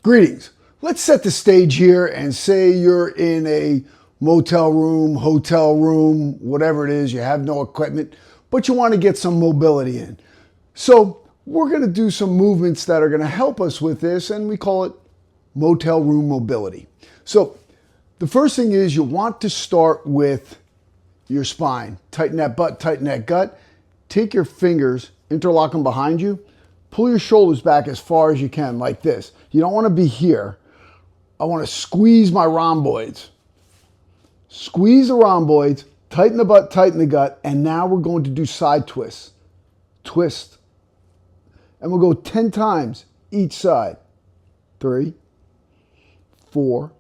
Greetings. Let's set the stage here and say you're in a motel room, hotel room, whatever it is. You have no equipment, but you want to get some mobility in. So we're going to do some movements that are going to help us with this, and we call it motel room mobility. So the first thing is you want to start with your spine. Tighten that butt, tighten that gut. Take your fingers, interlock them behind you. Pull your shoulders back as far as you can, like this. You don't want to be here. I want to squeeze my rhomboids. Squeeze the rhomboids, tighten the butt, tighten the gut, and now we're going to do side twists. Twist. And we'll go 10 times each side. 3, 4,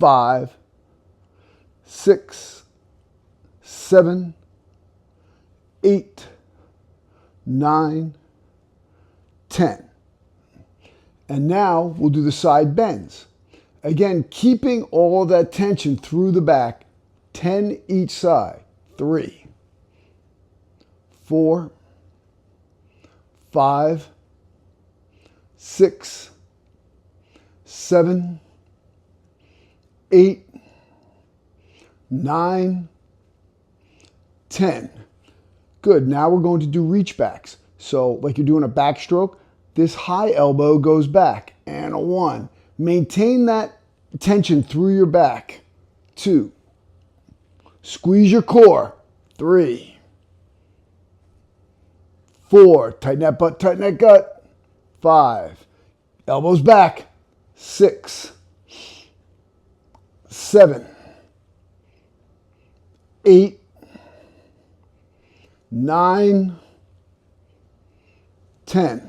5, 6, 7, 8, 9, 10. And now we'll do the side bends. Again, keeping all that tension through the back, 10 each side. 3, 4, 5, 6, 7, 8, 9, 10. Good. Now we're going to do reach backs. So like you're doing a backstroke, this high elbow goes back, and a 1. Maintain that tension through your back. 2. Squeeze your core. 3, 4. Tighten that butt, tighten that gut. 5. Elbows back. 6, 7, 8, 9, 10.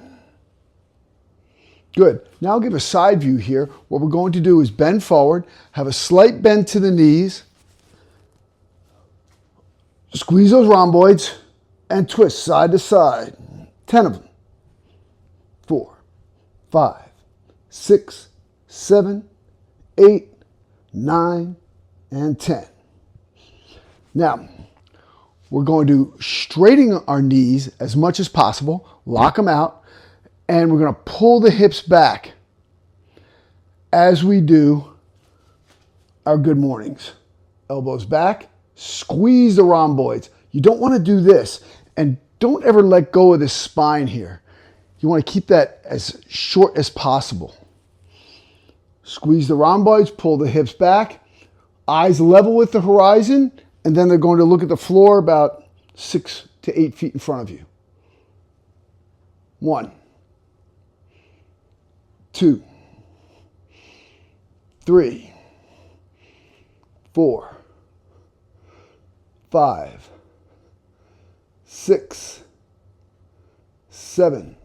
Good. Now I'll give a side view here. What we're going to do is bend forward, have a slight bend to the knees, squeeze those rhomboids, and twist side to side. 10 of them. 4, 5, 6, 7, 8, 9, and 10. Now, we're going to straighten our knees as much as possible, lock them out, and we're going to pull the hips back as we do our good mornings. Elbows back, squeeze the rhomboids. You don't want to do this, and don't ever let go of this spine here. You want to keep that as short as possible. Squeeze the rhomboids, pull the hips back, eyes level with the horizon, and then they're going to look at the floor about 6 to 8 feet in front of you. 1, 2, 3, 4, 5, 6, 7,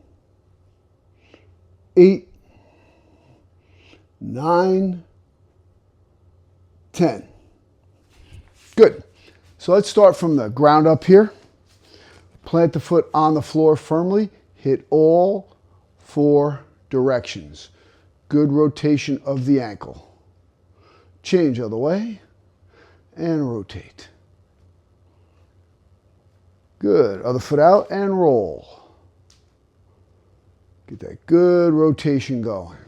8, 9, 10. Good. So let's start from the ground up here. Plant the foot on the floor firmly. Hit all 4 directions. Good rotation of the ankle. Change other way and rotate. Good. Other foot out and roll. Get that good rotation going.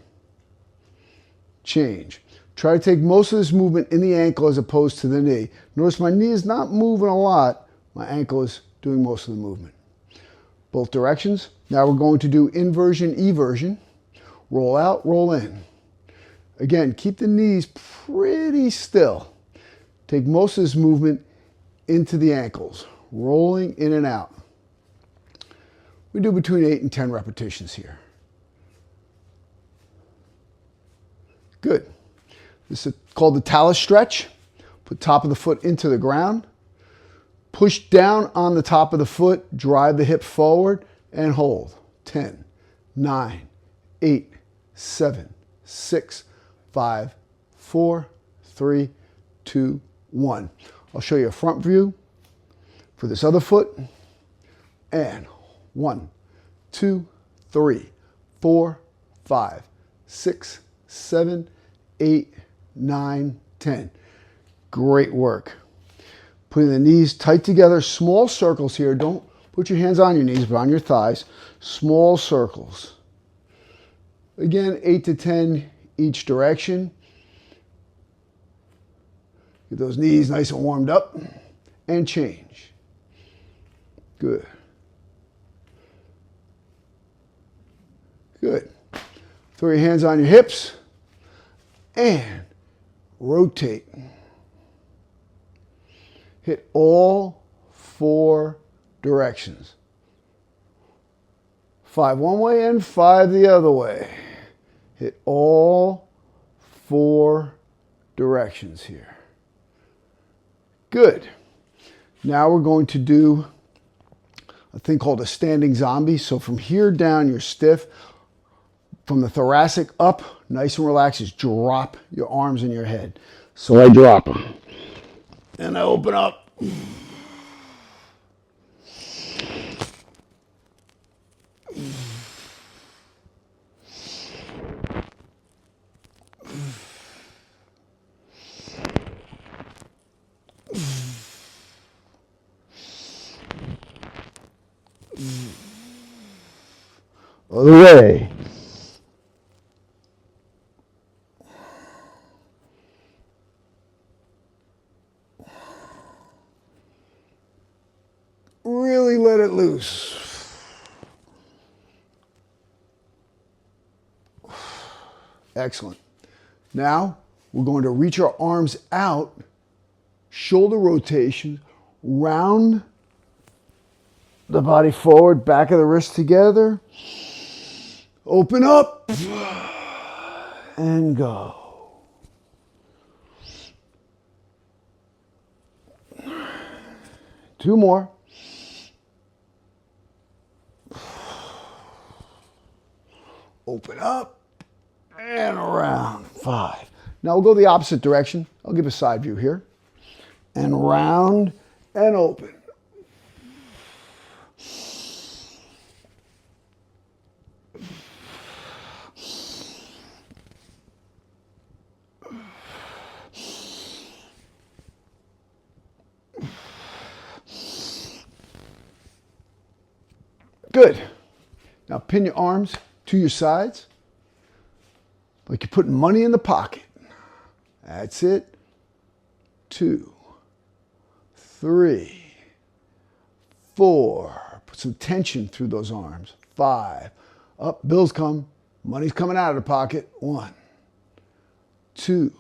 Change. Try to take most of this movement in the ankle as opposed to the knee. Notice my knee is not moving a lot. My ankle is doing most of the movement. Both directions. Now we're going to do inversion, eversion. Roll out, roll in. Again, keep the knees pretty still. Take most of this movement into the ankles, rolling in and out. We do between 8 and 10 repetitions here. Good. This is called the talus stretch. Put top of the foot into the ground. Push down on the top of the foot. Drive the hip forward and hold. 10, 9, 8, 7, 6, 5, 4, 3, 2, 1. I'll show you a front view for this other foot. And 1, 2, 3, 4, 5, 6, 7, 8, 9, 10. Great work. Putting the knees tight together, small circles here. Don't put your hands on your knees, but on your thighs. Small circles. Again, 8 to 10 each direction. Get those knees nice and warmed up and change. Good. Good. Throw your hands on your hips and rotate. Hit all 4 directions. 5 one way and 5 the other way. Hit all 4 directions here. Good. Now we're going to do a thing called a standing zombie. So from here down, you're stiff. From the thoracic up, nice and relaxed, just drop your arms and your head. So I drop them. And I open up. Other way. Really let it loose. Excellent. Now we're going to reach our arms out, shoulder rotation, round the body forward, back of the wrist together. Open up and go. Two more. Open up and around. 5. Now we'll go the opposite direction. I'll give a side view here. And round and open. Good. Now pin your arms to your sides like you're putting money in the pocket. That's it. 2, 3, 4. Put some tension through those arms. 5. Up, bills come. Money's coming out of the pocket. 1, 2,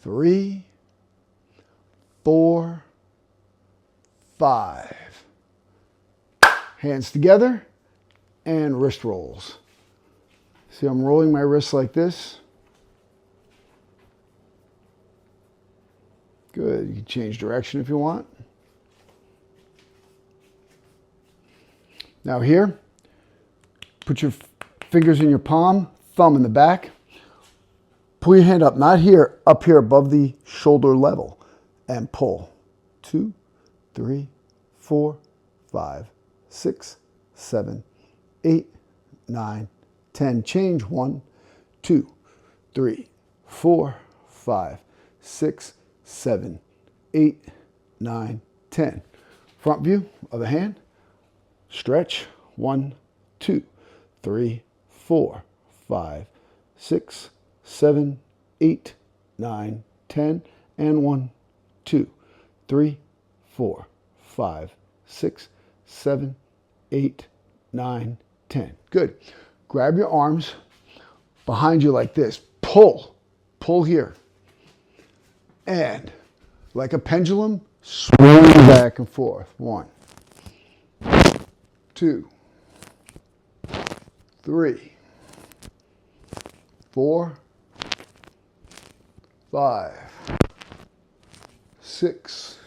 3, 4, 5. Hands together and wrist rolls. See, I'm rolling my wrists like this. Good. You can change direction if you want. Now here, put your fingers in your palm, thumb in the back. Pull your hand up, not here, up here above the shoulder level, and pull. 2, 3, 4, 5, 6, 7, 8, 9, 10. Change. 1, 2, 3, 4, 5, 6, 7, 8, 9, 10. Front view of the hand. Stretch. 1, 2, 3, 4, 5, 6, 7, 8, 9, 10. And 1, 2, 3, 4, 5, 6, 7, 8, 9, 10. Good. Grab your arms behind you like this. Pull. Pull here. And like a pendulum, swing back and forth. 1, 2, 3, 4, 5, 6,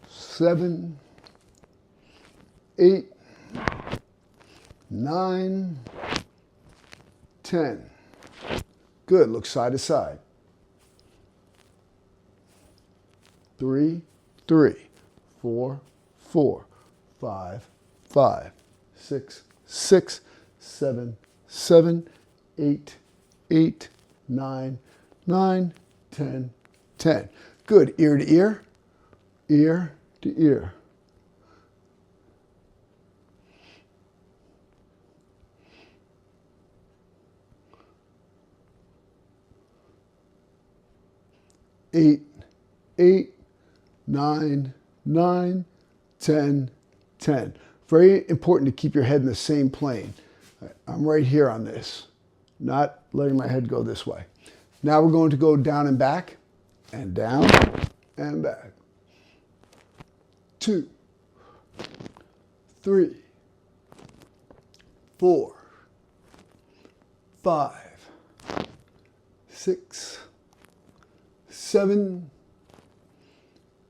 7, 8, 9, 10. Good. Look side to side. 3, 3, 4, 4, 5, 5, 6, 6, 7, 7, 8, 8, 9, 9, 10, 10. Good. Ear to ear, ear to ear. 8, 8, 9, 9, 10, 10. Very important to keep your head in the same plane. I'm right here on this, not letting my head go this way. Now we're going to go down and back, and down and back. 2, 3, 4, 5, 6, 7,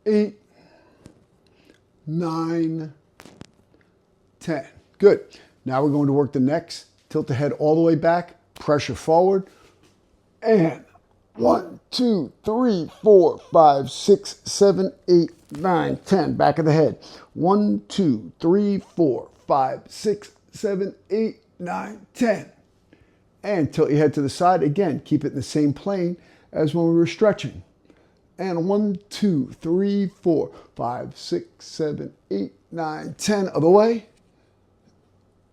8, 9, 10. Good. Now we're going to work the necks. Tilt the head all the way back, pressure forward, and 1, 2, 3, 4, 5, 6, 7, 8, 9, 10. Back of the head. 1, 2, 3, 4, 5, 6, 7, 8, 9, 10. And tilt your head to the side. Again, keep it in the same plane as when we were stretching. And 1, 2, 3, 4, 5, 6, 7, 8, 9, 10. Other way.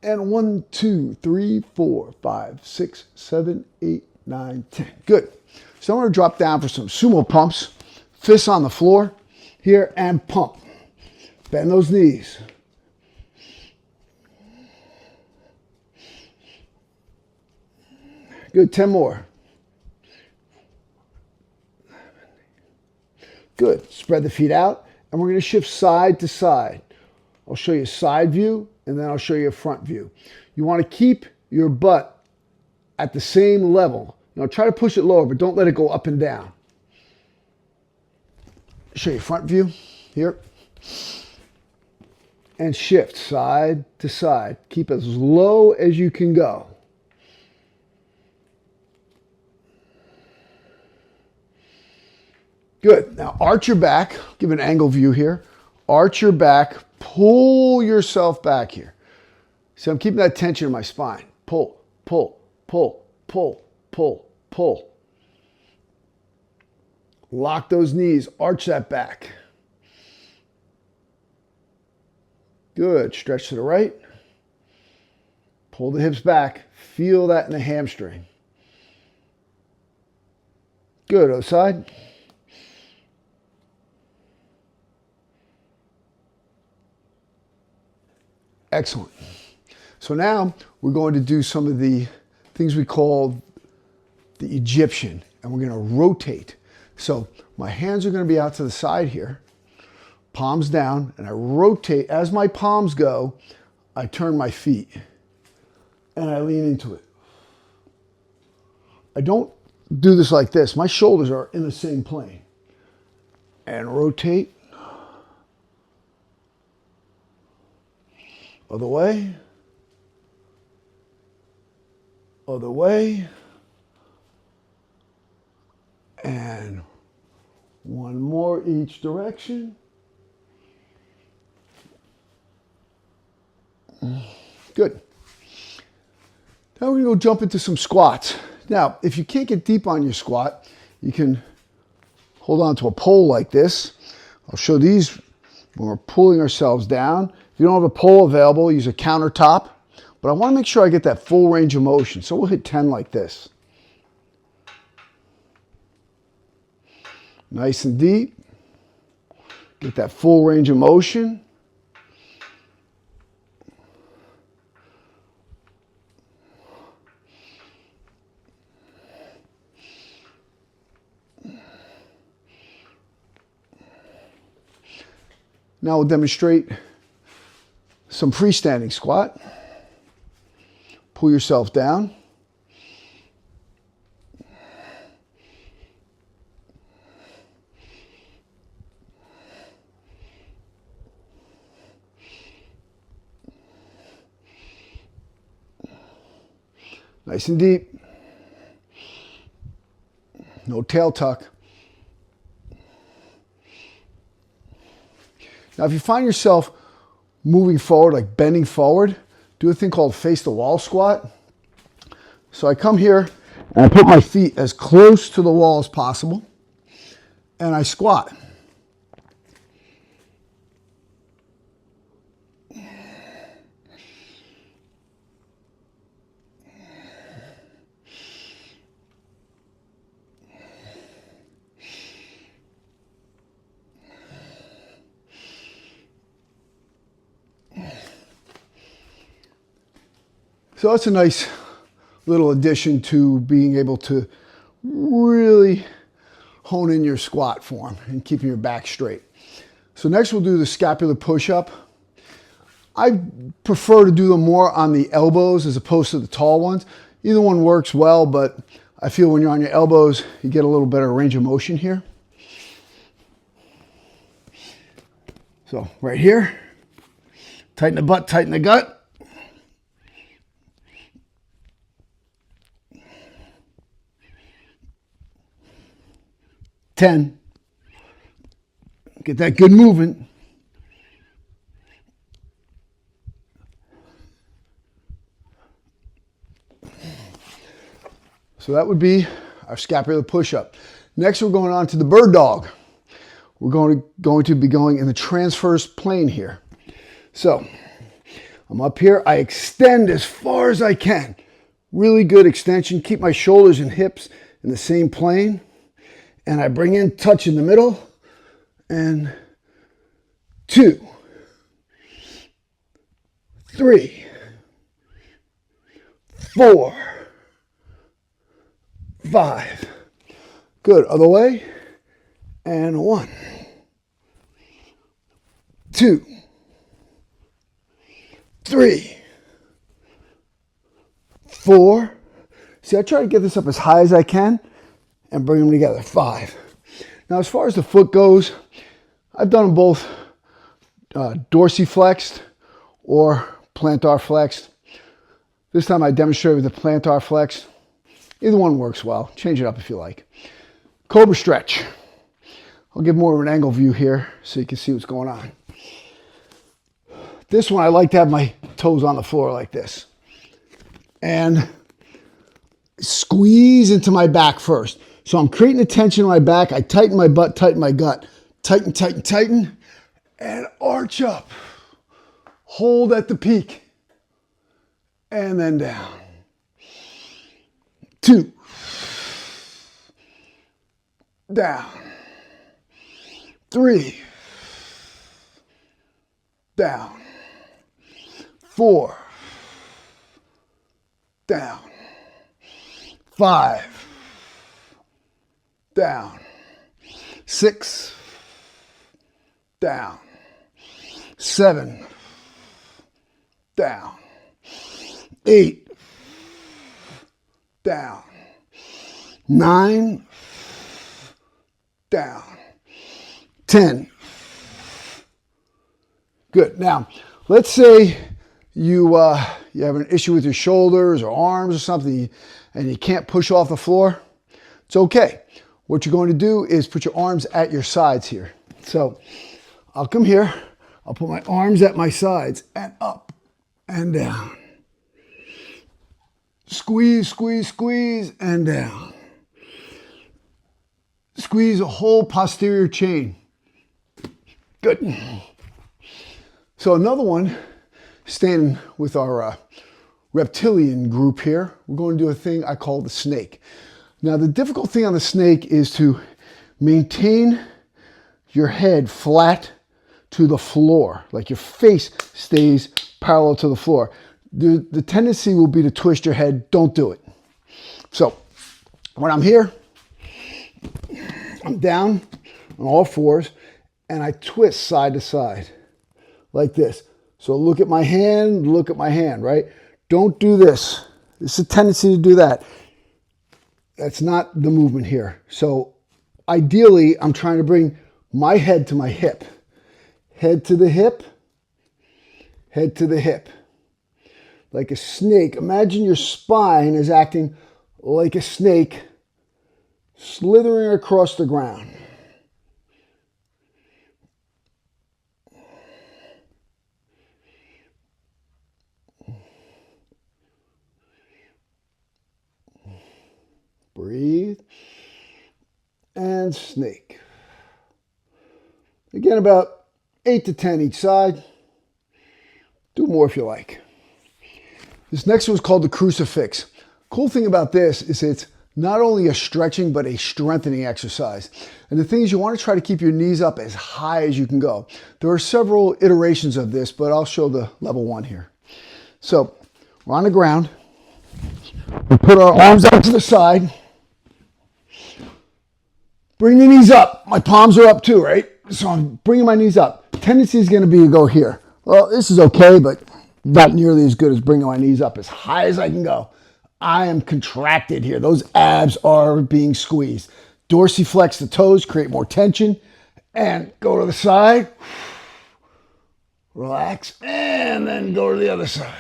And 1, 2, 3, 4, 5, 6, 7, 8, 9, 10. Good. So I'm going to drop down for some sumo pumps. Fists on the floor here and pump. Bend those knees. Good. 10 more. Good. Spread the feet out, and we're going to shift side to side. I'll show you a side view, and then I'll show you a front view. You want to keep your butt at the same level. You know, try to push it lower, but don't let it go up and down. Show you front view here. And shift side to side. Keep as low as you can go. Good. Now arch your back. Give an angle view here. Arch your back. Pull yourself back here. See, I'm keeping that tension in my spine. Pull, pull, pull, pull, pull, pull. Lock those knees. Arch that back. Good. Stretch to the right. Pull the hips back. Feel that in the hamstring. Good. Other side. Excellent. So now we're going to do some of the things we call the Egyptian, and we're going to rotate. So my hands are going to be out to the side here, palms down, and I rotate. As my palms go, I turn my feet and I lean into it. I don't do this like this. My shoulders are in the same plane. And rotate. Other way. Other way. And one more each direction. Good. Now we're going to go jump into some squats. Now, if you can't get deep on your squat, you can hold on to a pole like this. I'll show these when we're pulling ourselves down. If you don't have a pole available, use a countertop. But I want to make sure I get that full range of motion. So we'll hit 10 like this. Nice and deep. Get that full range of motion. Now we'll demonstrate some freestanding squat. Pull yourself down. Nice and deep. No tail tuck. Now, if you find yourself moving forward, like bending forward, do a thing called face the wall squat. So I come here and I put my feet as close to the wall as possible and I squat. So that's a nice little addition to being able to really hone in your squat form and keeping your back straight. So next we'll do the scapular push-up. I prefer to do them more on the elbows as opposed to the tall ones. Either one works well, but I feel when you're on your elbows, you get a little better range of motion here. So right here, tighten the butt, tighten the gut. Ten. Get that good movement. So that would be our scapular push-up. Next, we're going on to the bird dog. We're going to be going in the transverse plane here. So I'm up here. I extend as far as I can. Really good extension. Keep my shoulders and hips in the same plane. And I bring in touch in the middle. And 2, 3, 4, 5. Good. Other way. And 1, 2, 3, 4. See, I try to get this up as high as I can and bring them together. 5. Now, as far as the foot goes, I've done them both dorsiflexed or plantar flexed. This time I demonstrated with the plantar flex. Either one works well. Change it up if you like. Cobra stretch. I'll give more of an angle view here so you can see what's going on. This one I like to have my toes on the floor like this. And squeeze into my back first. So I'm creating a tension in my back. I tighten my butt, tighten my gut. Tighten, tighten, tighten. And arch up. Hold at the peak. And then down. 2. Down. 3. Down. 4. Down. 5. Down. 6. Down. 7. Down. 8. Down. 9. Down. 10. Good. Now, let's say you have an issue with your shoulders or arms or something and you can't push off the floor. It's okay. What you're going to do is put your arms at your sides here. So I'll come here. I'll put my arms at my sides and up and down. Squeeze, squeeze, squeeze, and down. Squeeze the whole posterior chain. Good. So another one, staying with our reptilian group here, we're going to do a thing I call the snake. Now the difficult thing on the snake is to maintain your head flat to the floor, like your face stays parallel to the floor. The tendency will be to twist your head. Don't do it. So when I'm here, I'm down on all fours and I twist side to side like this. So look at my hand, right? Don't do this. It's a tendency to do that. That's not the movement here. So ideally, I'm trying to bring my head to my hip. Head to the hip, head to the hip. Like a snake. Imagine your spine is acting like a snake slithering across the ground. Breathe. And snake. Again, about 8 to 10 each side. Do more if you like. This next one is called the crucifix. Cool thing about this is it's not only a stretching, but a strengthening exercise. And the thing is, you want to try to keep your knees up as high as you can go. There are several iterations of this, but I'll show the level 1 here. So We're on the ground. We put our arms out to the side. Bring the knees up. My palms are up too, right? So I'm bringing my knees up. Tendency is going to be to go here. Well, this is okay, but not nearly as good as bringing my knees up as high as I can go. I am contracted here. Those abs are being squeezed. Dorsiflex the toes, create more tension, and go to the side. Relax, and then go to the other side.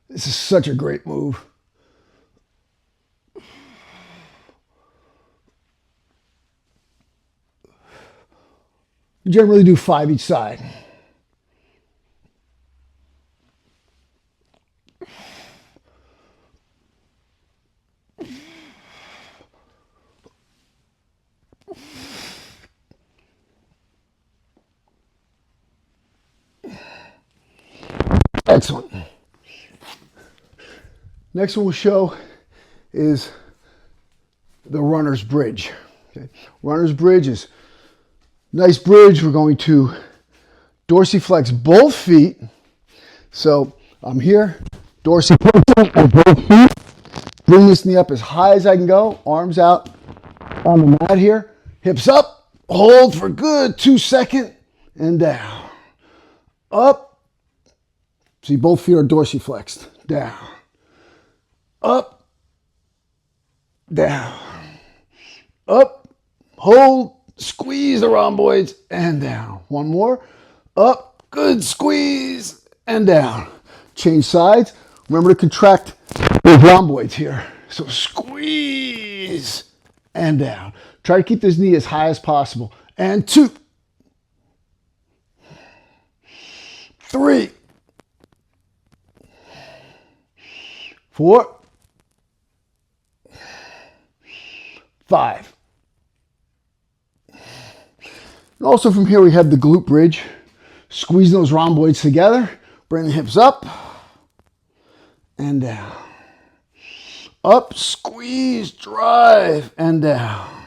This is such a great move. You generally do 5 each side. Excellent. Next one we'll show is the runner's bridge. Okay. Runner's bridge is nice bridge. We're going to dorsiflex both feet. So I'm here, dorsiflex with both feet. Bring this knee up as high as I can go. Arms out on the mat here. Hips up. Hold for good 2 seconds and down. Up. See, both feet are dorsiflexed. Down. Up. Down. Up. Hold. Squeeze the rhomboids and down. One more. Up. Good. Squeeze and down. Change sides. Remember to contract the rhomboids here. So squeeze and down. Try to keep this knee as high as possible. And 2. 3. 4. 5. And also from here we have the glute bridge. Squeeze those rhomboids together. Bring the hips up and down. Up, squeeze, drive, and down.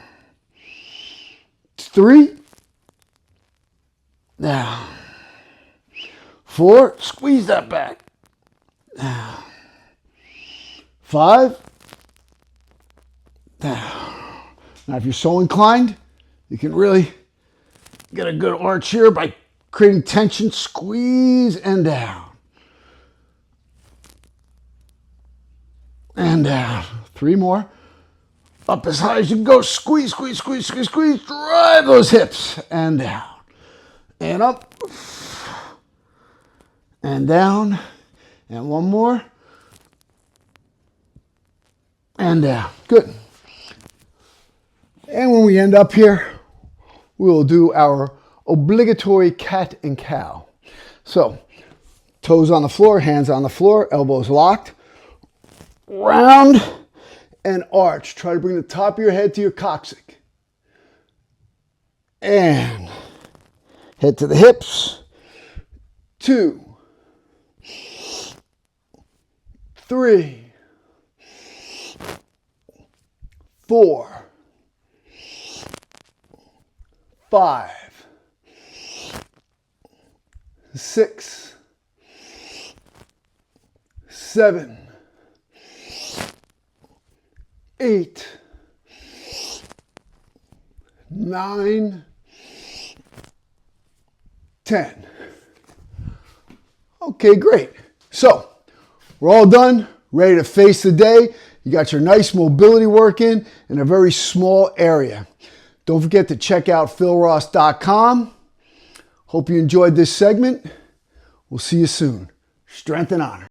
3. Down. 4. Squeeze that back. Down. 5. Down. Now, if you're so inclined, you can really get a good arch here by creating tension. Squeeze and down. And down. 3 more. Up as high as you can go. Squeeze, squeeze, squeeze, squeeze, squeeze. Drive those hips. And down. And up. And down. And one more. And down. Good. And when we end up here, we will do our obligatory cat and cow. So, toes on the floor, hands on the floor, elbows locked. Round and arch. Try to bring the top of your head to your coccyx. And head to the hips. 2. 3. 4. 5. 6. 7. 8. 9. 10. Okay, great. So, we're all done, ready to face the day. You got your nice mobility work in a very small area. Don't forget to check out philross.com. Hope you enjoyed this segment. We'll see you soon. Strength and honor.